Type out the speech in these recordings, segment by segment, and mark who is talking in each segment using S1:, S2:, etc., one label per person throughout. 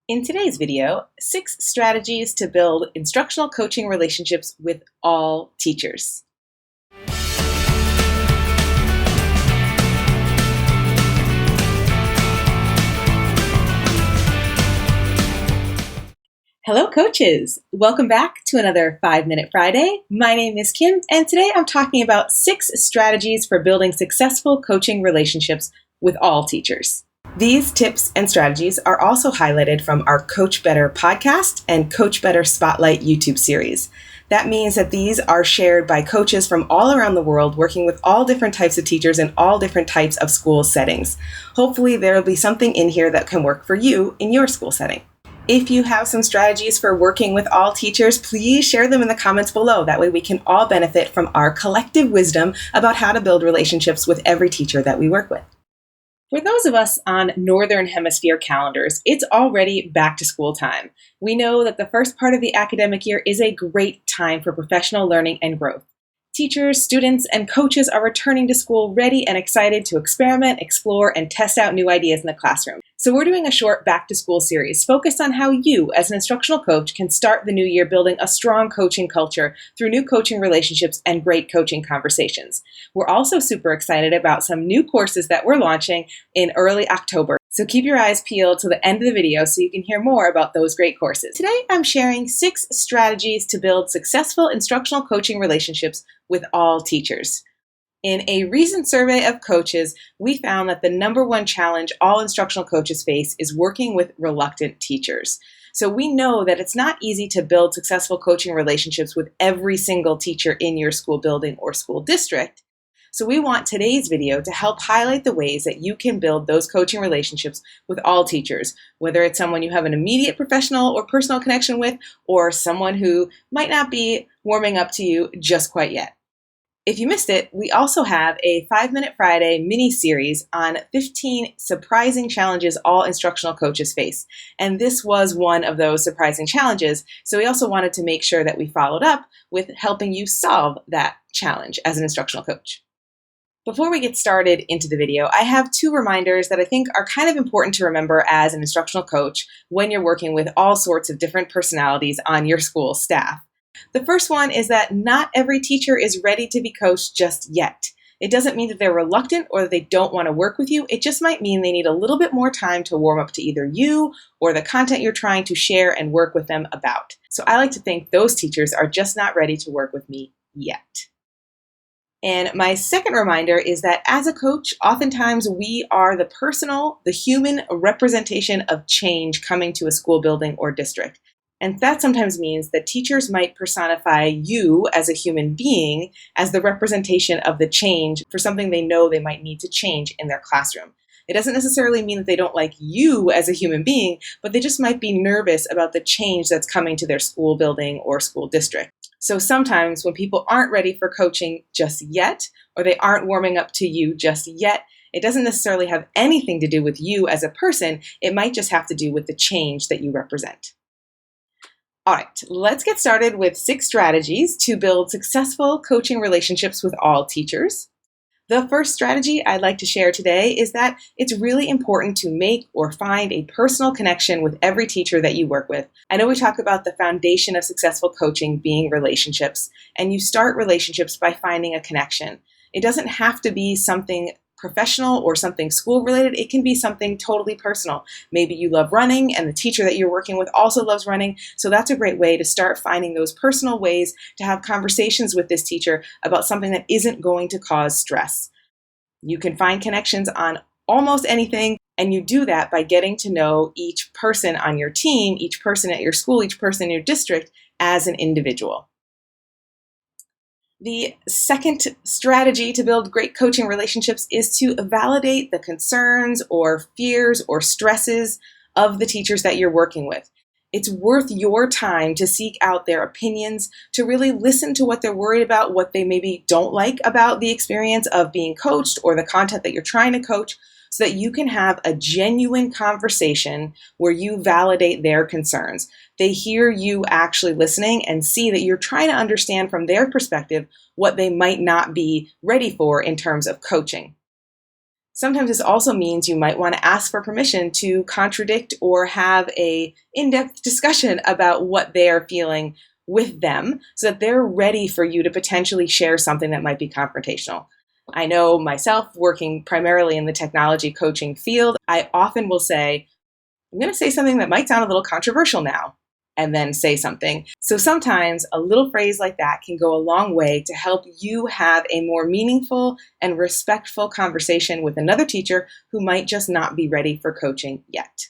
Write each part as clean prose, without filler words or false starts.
S1: In today's video, 6 strategies to build instructional coaching relationships with all teachers. Hello coaches! Welcome back to another 5-Minute Friday. My name is Kim and today I'm talking about 6 strategies for building successful coaching relationships with all teachers. These tips and strategies are also highlighted from our Coach Better podcast and Coach Better Spotlight YouTube series. That means that these are shared by coaches from all around the world working with all different types of teachers in all different types of school settings. Hopefully there will be something in here that can work for you in your school setting. If you have some strategies for working with all teachers, please share them in the comments below. That way we can all benefit from our collective wisdom about how to build relationships with every teacher that we work with. For those of us on Northern Hemisphere calendars, it's already back to school time. We know that the first part of the academic year is a great time for professional learning and growth. Teachers, students, and coaches are returning to school ready and excited to experiment, explore, and test out new ideas in the classroom. So we're doing a short back to school series focused on how you, as an instructional coach, can start the new year building a strong coaching culture through new coaching relationships and great coaching conversations. We're also super excited about some new courses that we're launching in early October. So keep your eyes peeled to the end of the video so you can hear more about those great courses. Today, I'm sharing 6 strategies to build successful instructional coaching relationships with all teachers. In a recent survey of coaches, we found that the #1 challenge all instructional coaches face is working with reluctant teachers. So we know that it's not easy to build successful coaching relationships with every single teacher in your school building or school district. So we want today's video to help highlight the ways that you can build those coaching relationships with all teachers, whether it's someone you have an immediate professional or personal connection with, or someone who might not be warming up to you just quite yet. If you missed it, we also have a 5-Minute Friday mini-series on 15 surprising challenges all instructional coaches face. And this was one of those surprising challenges, so we also wanted to make sure that we followed up with helping you solve that challenge as an instructional coach. Before we get started into the video, I have 2 reminders that I think are kind of important to remember as an instructional coach when you're working with all sorts of different personalities on your school staff. The first one is that not every teacher is ready to be coached just yet. It doesn't mean that they're reluctant or that they don't want to work with you. It just might mean they need a little bit more time to warm up to either you or the content you're trying to share and work with them about. So I like to think those teachers are just not ready to work with me yet. And my second reminder is that as a coach, oftentimes we are the human representation of change coming to a school building or district. And that sometimes means that teachers might personify you as a human being as the representation of the change for something they know they might need to change in their classroom. It doesn't necessarily mean that they don't like you as a human being, but they just might be nervous about the change that's coming to their school building or school district. So sometimes when people aren't ready for coaching just yet, or they aren't warming up to you just yet, it doesn't necessarily have anything to do with you as a person. It might just have to do with the change that you represent. All right, let's get started with 6 strategies to build successful coaching relationships with all teachers. The first strategy I'd like to share today is that it's really important to make or find a personal connection with every teacher that you work with. I know we talk about the foundation of successful coaching being relationships, and you start relationships by finding a connection. It doesn't have to be something professional or something school related. It can be something totally personal. Maybe you love running and the teacher that you're working with also loves running. So that's a great way to start finding those personal ways to have conversations with this teacher about something that isn't going to cause stress. You can find connections on almost anything, and you do that by getting to know each person on your team, each person at your school, each person in your district as an individual. The second strategy to build great coaching relationships is to validate the concerns or fears or stresses of the teachers that you're working with. It's worth your time to seek out their opinions, to really listen to what they're worried about, what they maybe don't like about the experience of being coached or the content that you're trying to coach, so that you can have a genuine conversation where you validate their concerns. They hear you actually listening and see that you're trying to understand from their perspective what they might not be ready for in terms of coaching. Sometimes this also means you might want to ask for permission to contradict or have an in-depth discussion about what they are feeling with them so that they're ready for you to potentially share something that might be confrontational. I know myself, working primarily in the technology coaching field, I often will say, I'm going to say something that might sound a little controversial now, and then say something. So sometimes a little phrase like that can go a long way to help you have a more meaningful and respectful conversation with another teacher who might just not be ready for coaching yet.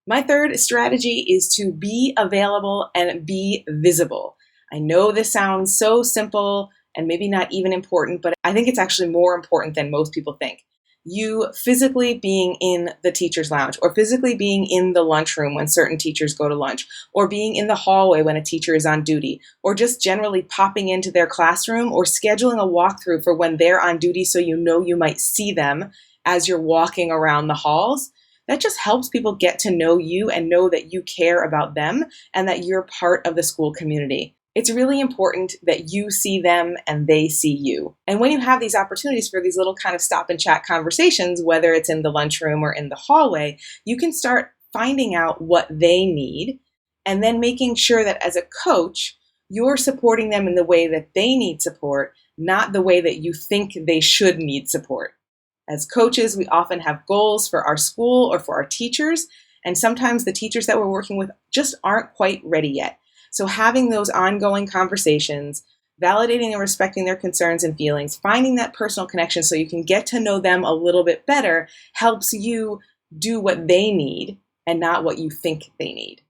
S1: My third strategy is to be available and be visible. I know this sounds so simple and maybe not even important, but I think it's actually more important than most people think. You physically being in the teacher's lounge, or physically being in the lunchroom when certain teachers go to lunch, or being in the hallway when a teacher is on duty, or just generally popping into their classroom or scheduling a walkthrough for when they're on duty so you know you might see them as you're walking around the halls. That just helps people get to know you and know that you care about them and that you're part of the school community. It's really important that you see them and they see you. And when you have these opportunities for these little kind of stop and chat conversations, whether it's in the lunchroom or in the hallway, you can start finding out what they need and then making sure that as a coach, you're supporting them in the way that they need support, not the way that you think they should need support. As coaches, we often have goals for our school or for our teachers, and sometimes the teachers that we're working with just aren't quite ready yet. So having those ongoing conversations, validating and respecting their concerns and feelings, finding that personal connection so you can get to know them a little bit better helps you do what they need and not what you think they need.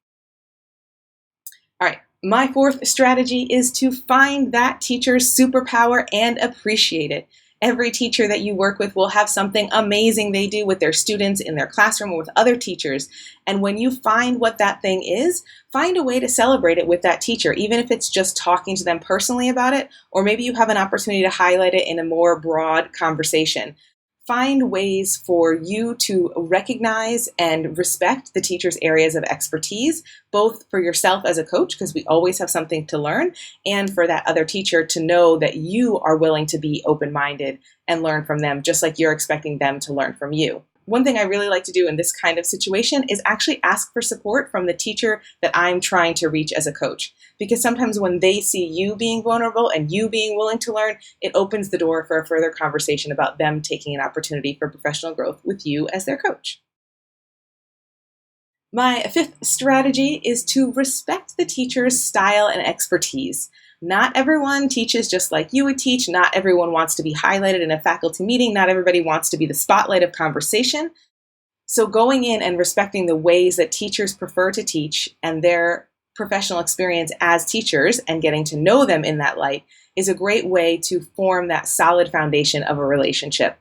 S1: All right, my fourth strategy is to find that teacher's superpower and appreciate it. Every teacher that you work with will have something amazing they do with their students in their classroom or with other teachers. And when you find what that thing is, find a way to celebrate it with that teacher, even if it's just talking to them personally about it, or maybe you have an opportunity to highlight it in a more broad conversation. Find ways for you to recognize and respect the teacher's areas of expertise, both for yourself as a coach, because we always have something to learn, and for that other teacher to know that you are willing to be open-minded and learn from them, just like you're expecting them to learn from you. One thing I really like to do in this kind of situation is actually ask for support from the teacher that I'm trying to reach as a coach. Because sometimes when they see you being vulnerable and you being willing to learn, it opens the door for a further conversation about them taking an opportunity for professional growth with you as their coach. My fifth strategy is to respect the teacher's style and expertise. Not everyone teaches just like you would teach. Not everyone wants to be highlighted in a faculty meeting. Not everybody wants to be the spotlight of conversation. So going in and respecting the ways that teachers prefer to teach and their professional experience as teachers and getting to know them in that light is a great way to form that solid foundation of a relationship.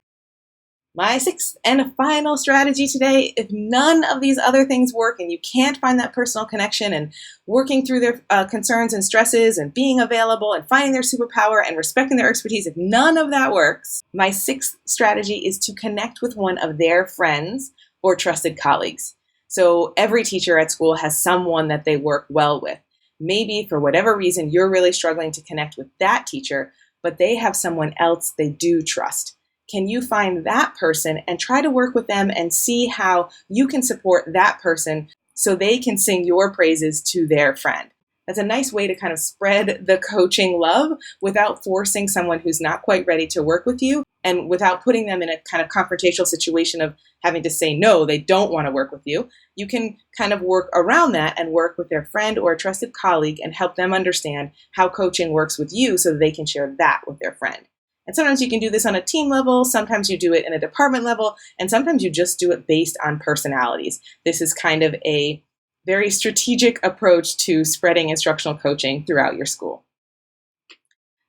S1: My sixth and final strategy today, if none of these other things work and you can't find that personal connection and working through their concerns and stresses and being available and finding their superpower and respecting their expertise, if none of that works, my sixth strategy is to connect with one of their friends or trusted colleagues. So every teacher at school has someone that they work well with. Maybe for whatever reason, you're really struggling to connect with that teacher, but they have someone else they do trust. Can you find that person and try to work with them and see how you can support that person so they can sing your praises to their friend? That's a nice way to kind of spread the coaching love without forcing someone who's not quite ready to work with you and without putting them in a kind of confrontational situation of having to say no, they don't want to work with you. You can kind of work around that and work with their friend or a trusted colleague and help them understand how coaching works with you so that they can share that with their friend. And sometimes you can do this on a team level, sometimes you do it in a department level, and sometimes you just do it based on personalities. This is kind of a very strategic approach to spreading instructional coaching throughout your school.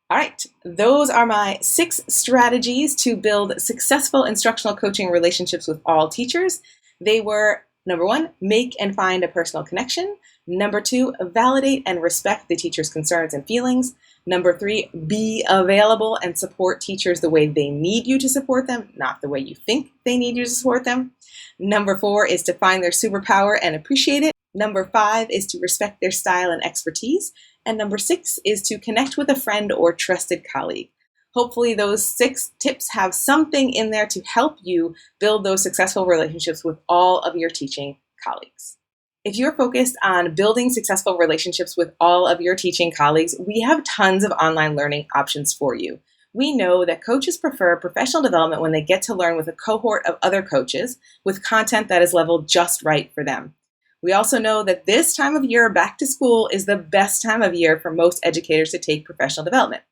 S1: All right, those are my 6 strategies to build successful instructional coaching relationships with all teachers. They were, number 1, make and find a personal connection. Number 2, validate and respect the teacher's concerns and feelings. Number 3, be available and support teachers the way they need you to support them, not the way you think they need you to support them. Number 4 is to find their superpower and appreciate it. Number 5 is to respect their style and expertise. And number 6 is to connect with a friend or trusted colleague. Hopefully those 6 tips have something in there to help you build those successful relationships with all of your teaching colleagues. If you're focused on building successful relationships with all of your teaching colleagues, we have tons of online learning options for you. We know that coaches prefer professional development when they get to learn with a cohort of other coaches with content that is leveled just right for them. We also know that this time of year, back to school, is the best time of year for most educators to take professional development.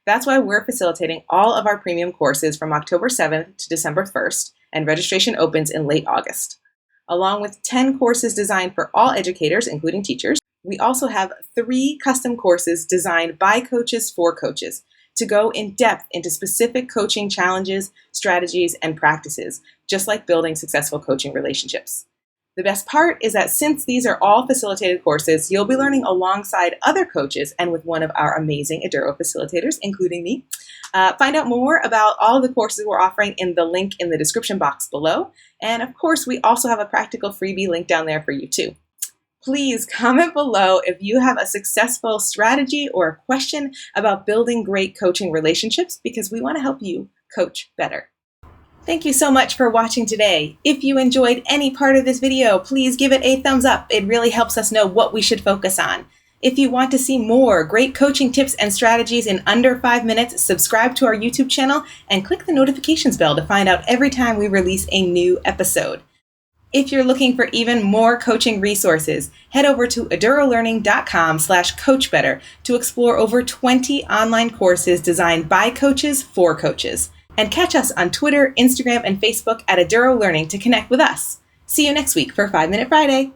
S1: That's why we're facilitating all of our premium courses from October 7th to December 1st, and registration opens in late August. Along with 10 courses designed for all educators, including teachers, we also have 3 custom courses designed by coaches for coaches to go in depth into specific coaching challenges, strategies, and practices, just like building successful coaching relationships. The best part is that since these are all facilitated courses, you'll be learning alongside other coaches and with one of our amazing Eduro facilitators, including me. Find out more about all of the courses we're offering in the link in the description box below. And of course, we also have a practical freebie link down there for you too. Please comment below if you have a successful strategy or a question about building great coaching relationships, because we want to help you coach better. Thank you so much for watching today. If you enjoyed any part of this video, please give it a thumbs up. It really helps us know what we should focus on. If you want to see more great coaching tips and strategies in under 5 minutes, subscribe to our YouTube channel and click the notifications bell to find out every time we release a new episode. If you're looking for even more coaching resources, head over to edurolearning.com/coachbetter to explore over 20 online courses designed by coaches for coaches. And catch us on Twitter, Instagram, and Facebook at Eduro Learning to connect with us. See you next week for 5 Minute Friday.